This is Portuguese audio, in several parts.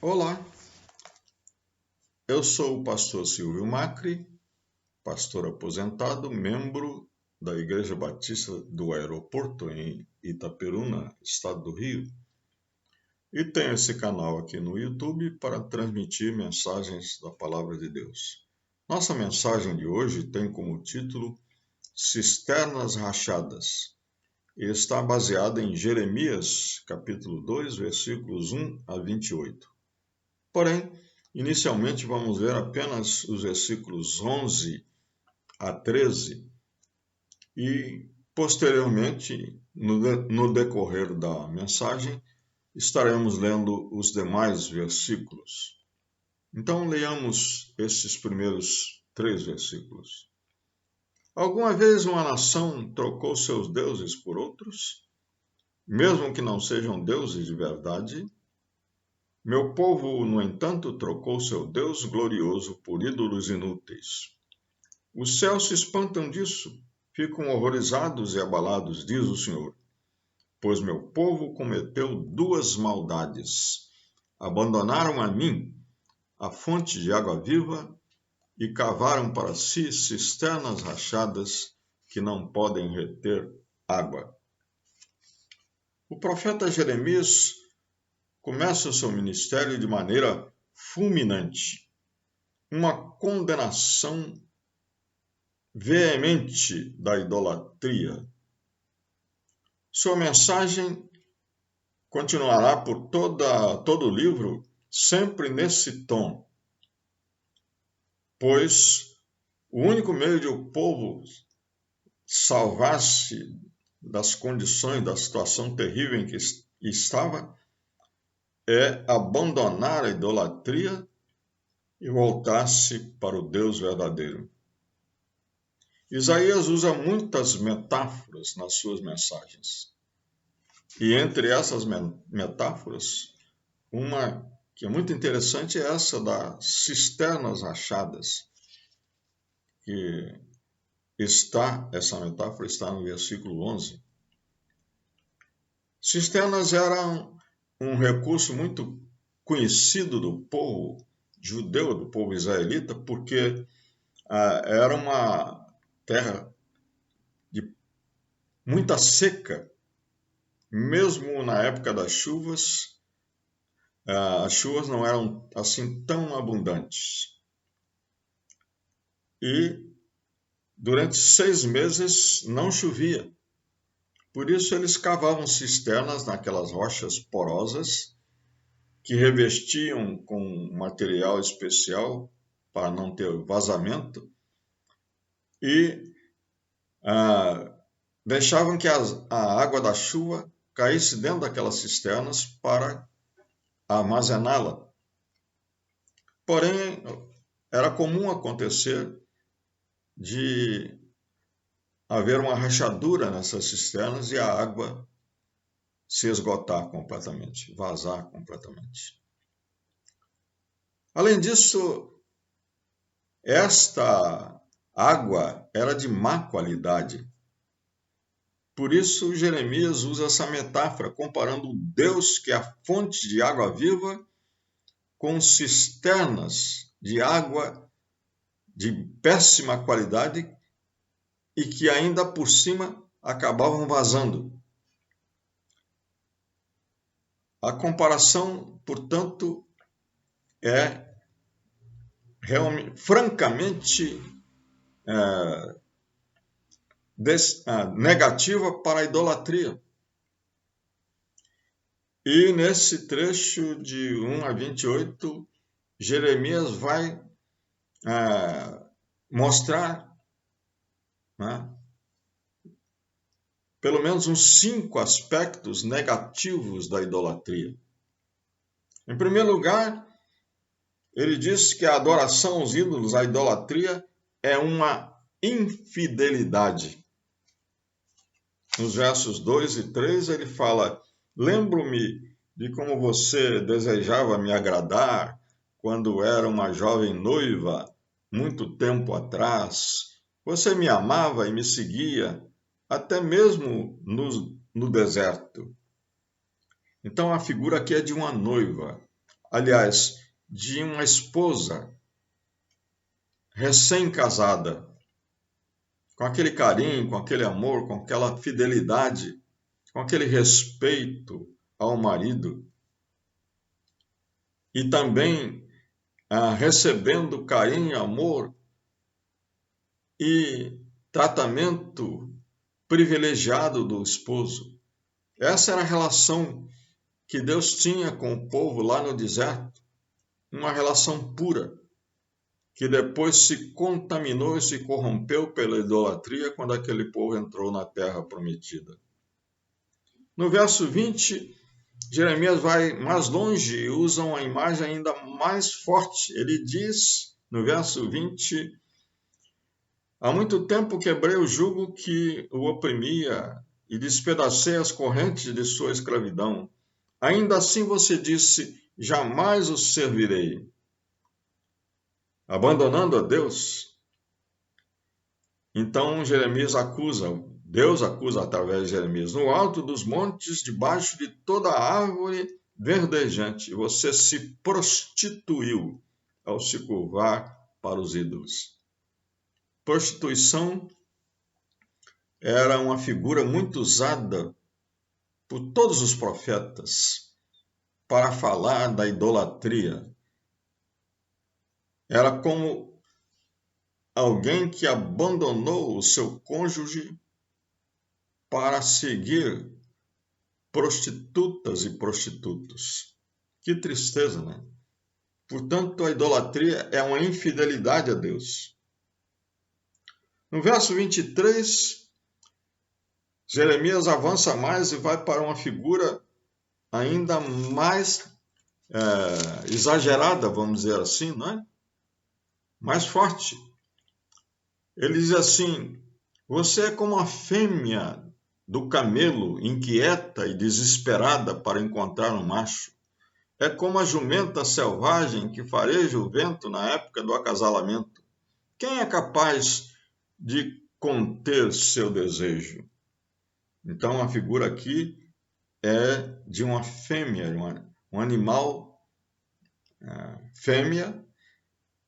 Olá, eu sou o pastor Silvio Macri, pastor aposentado, membro da Igreja Batista do Aeroporto em Itaperuna, estado do Rio, e tenho esse canal aqui no YouTube para transmitir mensagens da Palavra de Deus. Nossa mensagem de hoje tem como título Cisternas Rachadas e está baseada em Jeremias, capítulo 2, versículos 1 a 28. Porém, inicialmente vamos ver apenas os versículos 11 a 13 e, posteriormente, no decorrer da mensagem, estaremos lendo os demais versículos. Então, leamos esses primeiros 3 versículos. Alguma vez uma nação trocou seus deuses por outros, mesmo que não sejam deuses de verdade? Meu povo, no entanto, trocou seu Deus glorioso por ídolos inúteis. Os céus se espantam disso, ficam horrorizados e abalados, diz o Senhor. Pois meu povo cometeu 2 maldades. Abandonaram a mim, a fonte de água viva, e cavaram para si cisternas rachadas que não podem reter água. O profeta Jeremias começa o seu ministério de maneira fulminante, uma condenação veemente da idolatria. Sua mensagem continuará por todo o livro, sempre nesse tom, pois o único meio de o povo salvar-se das condições, da situação terrível em que estava, é abandonar a idolatria e voltar-se para o Deus verdadeiro. Isaías usa muitas metáforas nas suas mensagens. E entre essas metáforas, uma que é muito interessante é essa das cisternas rachadas, que essa metáfora está no versículo 11. Cisternas eram um recurso muito conhecido do povo judeu, do povo israelita, porque era uma terra de muita seca. Mesmo na época das chuvas, as chuvas não eram assim tão abundantes. E durante 6 meses não chovia. Por isso eles cavavam cisternas naquelas rochas porosas que revestiam com material especial para não ter vazamento e deixavam que a água da chuva caísse dentro daquelas cisternas para armazená-la. Porém, era comum acontecer de haver uma rachadura nessas cisternas e a água se esgotar completamente, vazar completamente. Além disso, esta água era de má qualidade. Por isso, Jeremias usa essa metáfora, comparando Deus, que é a fonte de água viva, com cisternas de água de péssima qualidade e que ainda por cima acabavam vazando. A comparação, portanto, é realmente, francamente negativa para a idolatria. E nesse trecho de 1 a 28, Jeremias vai mostrar pelo menos uns 5 aspectos negativos da idolatria. Em primeiro lugar, ele diz que a adoração aos ídolos, a idolatria, é uma infidelidade. Nos versos 2 e 3 ele fala: lembro-me de como você desejava me agradar quando era uma jovem noiva, muito tempo atrás. Você me amava e me seguia, até mesmo no deserto. Então a figura aqui é de uma noiva. aliás, de uma esposa recém-casada, com aquele carinho, com aquele amor, com aquela fidelidade, com aquele respeito ao marido, e também recebendo carinho, amor e tratamento privilegiado do esposo. Essa era a relação que Deus tinha com o povo lá no deserto, uma relação pura, que depois se contaminou e se corrompeu pela idolatria quando aquele povo entrou na terra prometida. No verso 20, Jeremias vai mais longe e usa uma imagem ainda mais forte. Ele diz, no verso 20, há muito tempo quebrei o jugo que o oprimia e despedacei as correntes de sua escravidão. Ainda assim você disse, jamais o servirei. Abandonando a Deus. Então Deus acusa através de Jeremias, no alto dos montes, debaixo de toda árvore verdejante, você se prostituiu ao se curvar para os ídolos. Prostituição era uma figura muito usada por todos os profetas para falar da idolatria. Era como alguém que abandonou o seu cônjuge para seguir prostitutas e prostitutos. Que tristeza, né? Portanto, a idolatria é uma infidelidade a Deus. No verso 23, Jeremias avança mais e vai para uma figura ainda mais exagerada, vamos dizer assim, não é? Mais forte. Ele diz assim, você é como a fêmea do camelo, inquieta e desesperada para encontrar um macho. É como a jumenta selvagem que fareja o vento na época do acasalamento. Quem é capaz de conter seu desejo? Então, a figura aqui é de uma fêmea, um animal fêmea,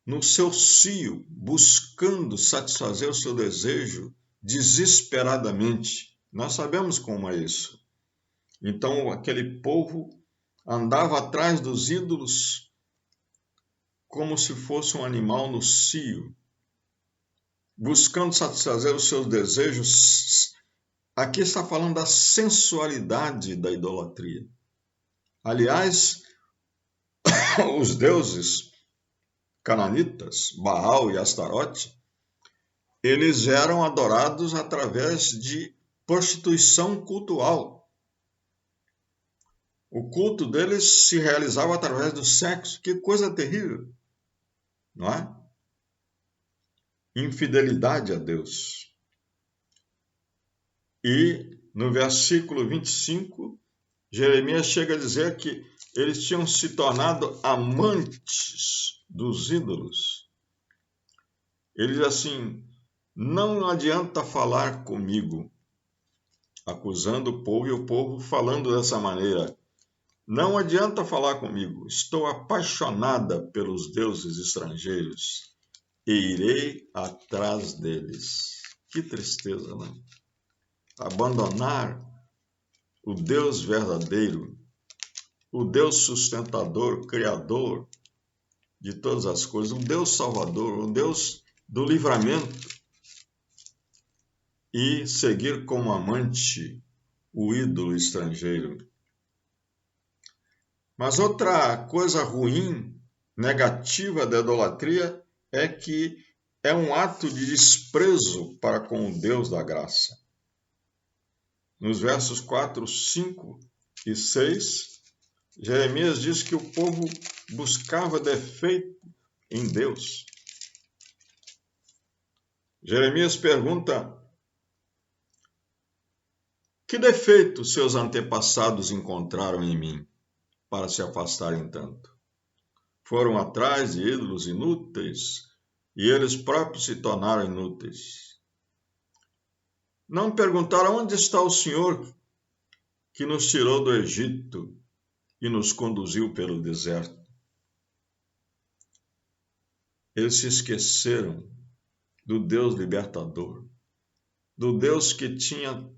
no seu cio, buscando satisfazer o seu desejo desesperadamente. Nós sabemos como é isso. Então, aquele povo andava atrás dos ídolos como se fosse um animal no cio, buscando satisfazer os seus desejos. Aqui está falando da sensualidade da idolatria. Aliás, os deuses cananitas, Baal e Astarote, eles eram adorados através de prostituição cultual. O culto deles se realizava através do sexo. Que coisa terrível, não é? Infidelidade a Deus. E no versículo 25, Jeremias chega a dizer que eles tinham se tornado amantes dos ídolos. Ele diz assim, não adianta falar comigo, acusando o povo e o povo falando dessa maneira. Não adianta falar comigo, estou apaixonada pelos deuses estrangeiros e irei atrás deles. Que tristeza, né? Abandonar o Deus verdadeiro, o Deus sustentador, criador de todas as coisas, o Deus salvador, o Deus do livramento, e seguir como amante o ídolo estrangeiro. Mas outra coisa ruim, negativa da idolatria é que é um ato de desprezo para com o Deus da graça. Nos versos 4, 5 e 6, Jeremias diz que o povo buscava defeito em Deus. Jeremias pergunta: que defeito seus antepassados encontraram em mim para se afastarem tanto? Foram atrás de ídolos inúteis e eles próprios se tornaram inúteis. Não perguntaram onde está o Senhor que nos tirou do Egito e nos conduziu pelo deserto. eles se esqueceram do Deus libertador, do Deus que tinha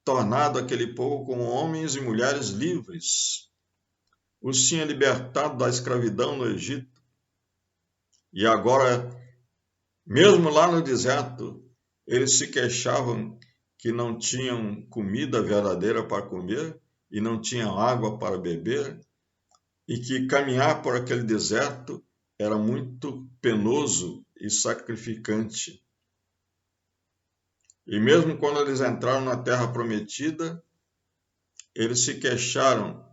tornado aquele povo como homens e mulheres livres, os tinha libertado da escravidão no Egito. E agora, mesmo lá no deserto, eles se queixavam que não tinham comida verdadeira para comer e não tinham água para beber, e que caminhar por aquele deserto era muito penoso e sacrificante. E mesmo quando eles entraram na terra prometida, eles se queixaram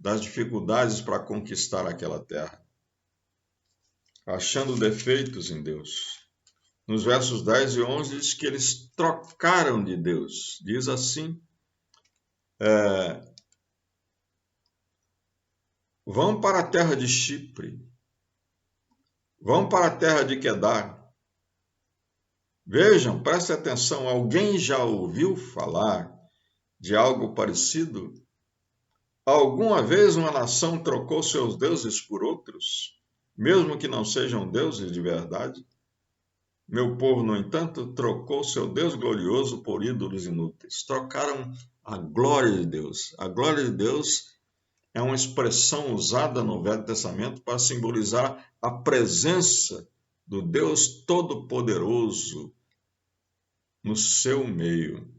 das dificuldades para conquistar aquela terra, achando defeitos em Deus. Nos versos 10 e 11 diz que eles trocaram de Deus. Diz assim, vão para a terra de Chipre, vão para a terra de Quedar. Vejam, prestem atenção, alguém já ouviu falar de algo parecido? Alguma vez uma nação trocou seus deuses por outros, mesmo que não sejam deuses de verdade? Meu povo, no entanto, trocou seu Deus glorioso por ídolos inúteis. Trocaram a glória de Deus. A glória de Deus é uma expressão usada no Velho Testamento para simbolizar a presença do Deus Todo-Poderoso no seu meio.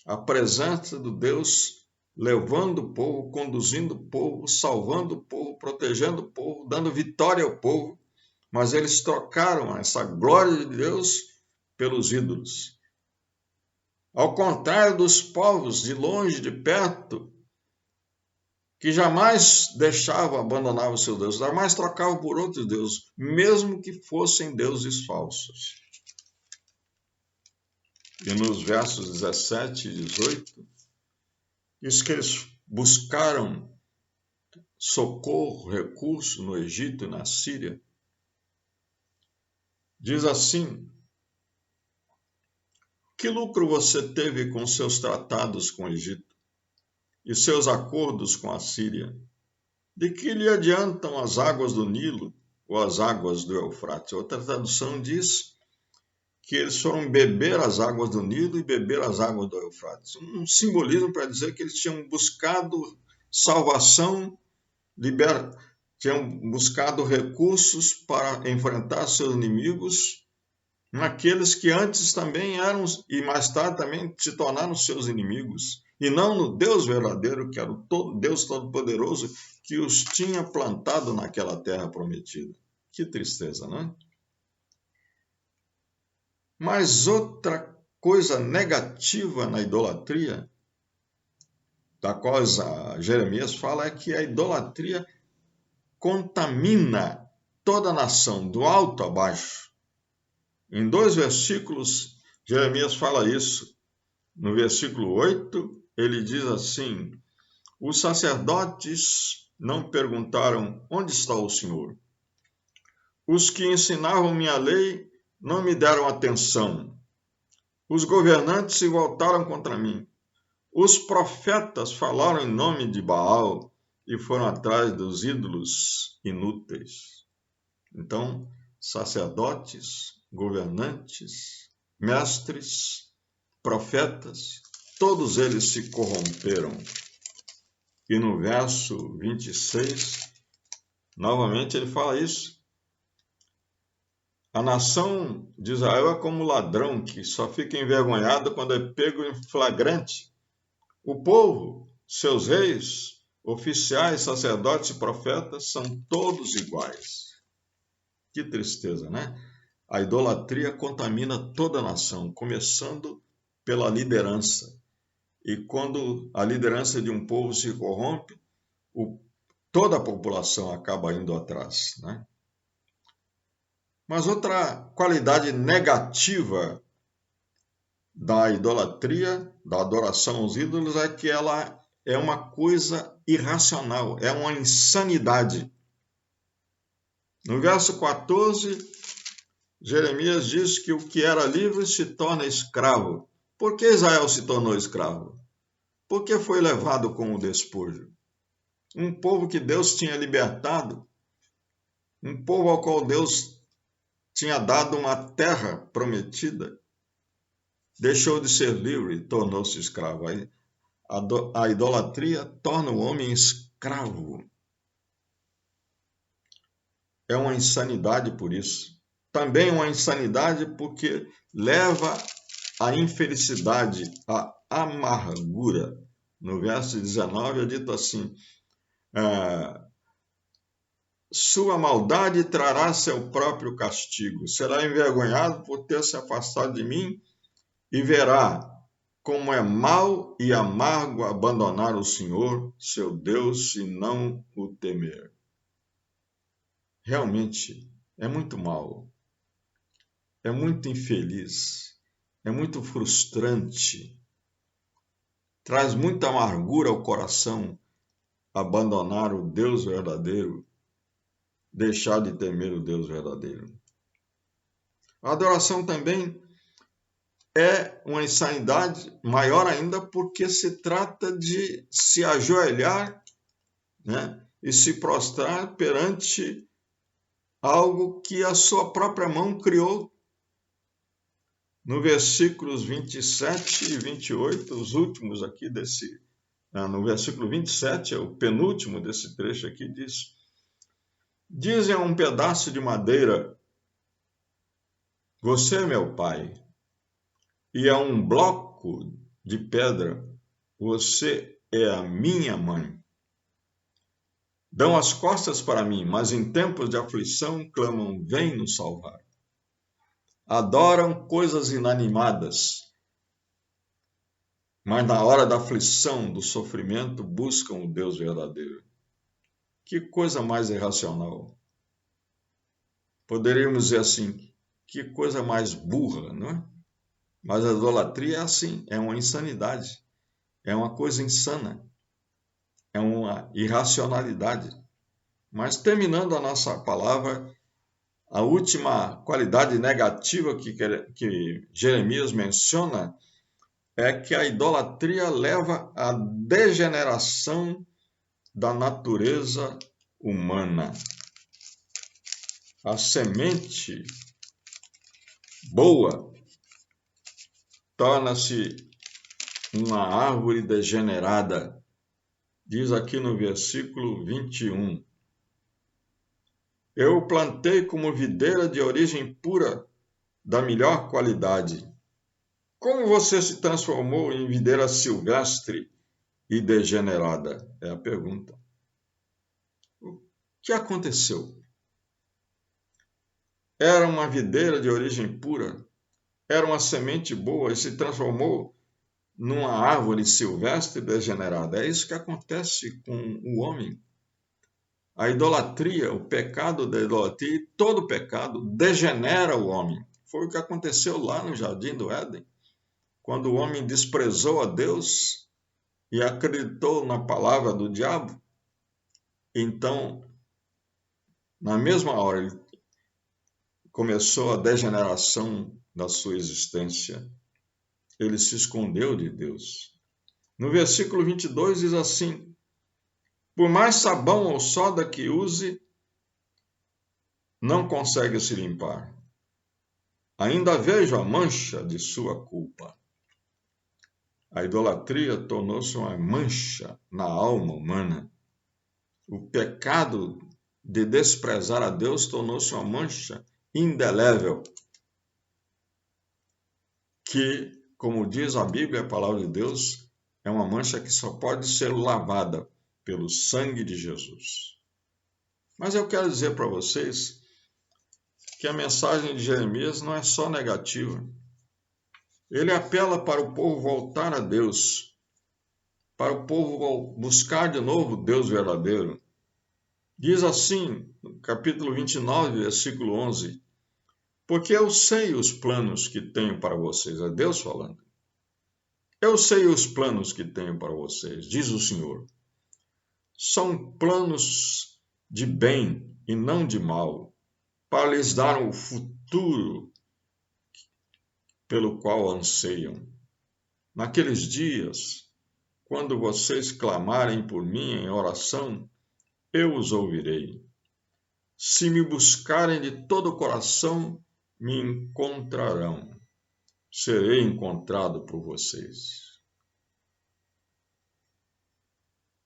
A presença do Deus levando o povo, conduzindo o povo, salvando o povo, protegendo o povo, dando vitória ao povo. Mas eles trocaram essa glória de Deus pelos ídolos. Ao contrário dos povos de longe, de perto, que jamais deixavam, abandonavam o seu Deus, jamais trocavam por outros deuses, mesmo que fossem deuses falsos. E nos versos 17 e 18, diz que eles buscaram socorro, recurso no Egito e na Síria. Diz assim, que lucro você teve com seus tratados com o Egito e seus acordos com a Síria? De que lhe adiantam as águas do Nilo ou as águas do Eufrates? Outra tradução diz que eles foram beber as águas do Nilo e beber as águas do Eufrates. Um simbolismo para dizer que eles tinham buscado salvação, tinham buscado recursos para enfrentar seus inimigos, naqueles que antes também eram e mais tarde também se tornaram seus inimigos, e não no Deus verdadeiro, que era o Deus Todo-Poderoso, que os tinha plantado naquela terra prometida. Que tristeza, não é? Mas coisa negativa na idolatria, da qual Jeremias fala, é que a idolatria contamina toda a nação, do alto a baixo. Em 2 versículos, Jeremias fala isso. No versículo 8, ele diz assim, os sacerdotes não perguntaram, onde está o Senhor? Os que ensinavam minha lei não me deram atenção. Os governantes se voltaram contra mim. Os profetas falaram em nome de Baal e foram atrás dos ídolos inúteis. Então, sacerdotes, governantes, mestres, profetas, todos eles se corromperam. E no verso 26, novamente ele fala isso. A nação de Israel é como ladrão que só fica envergonhado quando é pego em flagrante. O povo, seus reis, oficiais, sacerdotes e profetas são todos iguais. Que tristeza, né? A idolatria contamina toda a nação, começando pela liderança. E quando a liderança de um povo se corrompe, toda a população acaba indo atrás, né? Mas outra qualidade negativa da idolatria, da adoração aos ídolos, é que ela é uma coisa irracional, é uma insanidade. No verso 14, Jeremias diz que o que era livre se torna escravo. Por que Israel se tornou escravo? Porque foi levado como despojo. Um povo que Deus tinha libertado um povo ao qual Deus tinha dado uma terra prometida, deixou de ser livre e tornou-se escravo. A idolatria torna o homem escravo. É uma insanidade por isso. Também uma insanidade porque leva à infelicidade, à amargura. No verso 19 é dito assim: sua maldade trará seu próprio castigo. Será envergonhado por ter se afastado de mim e verá como é mau e amargo abandonar o Senhor, seu Deus, e não o temer. Realmente é muito mau, é muito infeliz, é muito frustrante, traz muita amargura ao coração abandonar o Deus verdadeiro, deixar de temer o Deus verdadeiro. A adoração também é uma insanidade maior ainda porque se trata de se ajoelhar, né, e se prostrar perante algo que a sua própria mão criou. No versículos 27 e 28, os últimos aqui no versículo 27, é o penúltimo desse trecho aqui, dizem a um pedaço de madeira: você é meu pai, e a um bloco de pedra: você é a minha mãe. Dão as costas para mim, mas em tempos de aflição clamam: vem nos salvar. Adoram coisas inanimadas, mas na hora da aflição, do sofrimento, buscam o Deus verdadeiro. Que coisa mais irracional. Poderíamos dizer assim, que coisa mais burra, não é? Mas a idolatria é assim, é uma insanidade, é uma coisa insana, é uma irracionalidade. Mas terminando a nossa palavra, a última qualidade negativa que Jeremias menciona é que a idolatria leva à degeneração da natureza humana. A semente boa torna-se uma árvore degenerada. Diz aqui no versículo 21. Eu plantei como videira de origem pura, da melhor qualidade. Como você se transformou em videira silvestre e degenerada? É a pergunta. O que aconteceu? Era uma videira de origem pura, era uma semente boa e se transformou numa árvore silvestre degenerada. É isso que acontece com o homem. A idolatria, o pecado da idolatria, todo pecado degenera o homem. Foi o que aconteceu lá no Jardim do Éden, quando o homem desprezou a Deus e acreditou na palavra do diabo. Então, na mesma hora, ele começou a degeneração da sua existência. Ele se escondeu de Deus. No versículo 22 diz assim: por mais sabão ou soda que use, não consegue se limpar. Ainda vejo a mancha de sua culpa. A idolatria tornou-se uma mancha na alma humana. O pecado de desprezar a Deus tornou-se uma mancha indelével, que, como diz a Bíblia, a palavra de Deus, é uma mancha que só pode ser lavada pelo sangue de Jesus. Mas eu quero dizer para vocês que a mensagem de Jeremias não é só negativa. Ele apela para o povo voltar a Deus, para o povo buscar de novo Deus verdadeiro. Diz assim, no capítulo 29, versículo 11, porque eu sei os planos que tenho para vocês, é Deus falando. Eu sei os planos que tenho para vocês, diz o Senhor. São planos de bem e não de mal, para lhes dar um futuro pelo qual anseiam. Naqueles dias, quando vocês clamarem por mim em oração, eu os ouvirei. Se me buscarem de todo o coração, me encontrarão. Serei encontrado por vocês.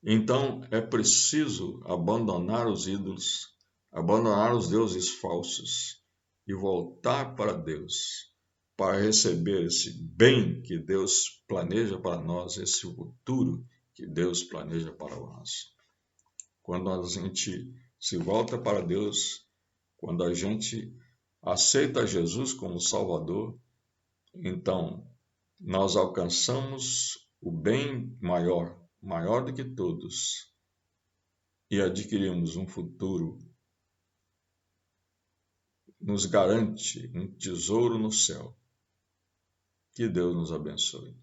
Então é preciso abandonar os ídolos, abandonar os deuses falsos e voltar para Deus, para receber esse bem que Deus planeja para nós, esse futuro que Deus planeja para nós. Quando a gente se volta para Deus, quando a gente aceita Jesus como Salvador, então nós alcançamos o bem maior, maior do que todos, e adquirimos um futuro, nos garante um tesouro no céu. Que Deus nos abençoe.